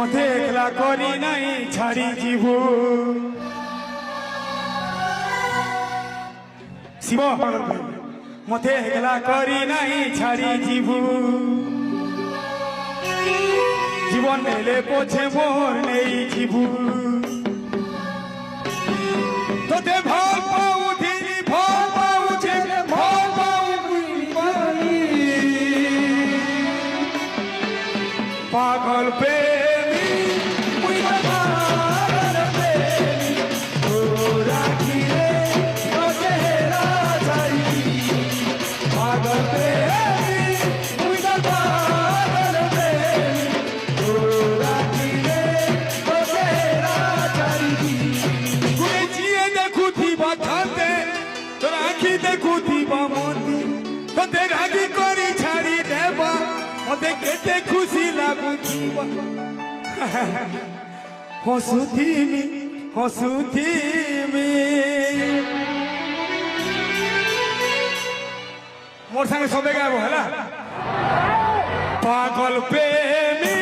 মতে একলা করি নাই ছাড়ি জীব শিব মতে একলা করি নাই ছাড়ি জীব জীবন নেলে পছে মোর নেই জীব তোতে ভাল পাউথিনি ভাল পাউছে ভাল পাউনি পাগল প্রেমী মুই পাগল প্রেমী ও রাখি রে তোকে রাজাই পাগল প্রেমী মুই পাগল প্রেমী ও রাখি রে তোকে রাজাই গুনে জিয়ে দেখুথিবা খাতে তোর আখি দেখুথিবা মতি তোতে রাগি করি ছাড়ি দেবা মতে কেতে খুশি লাগুথিবা হসুথিমি হসুথিমি মোর সঙ্গে সবে গাইব হলা পাগল প্রেমী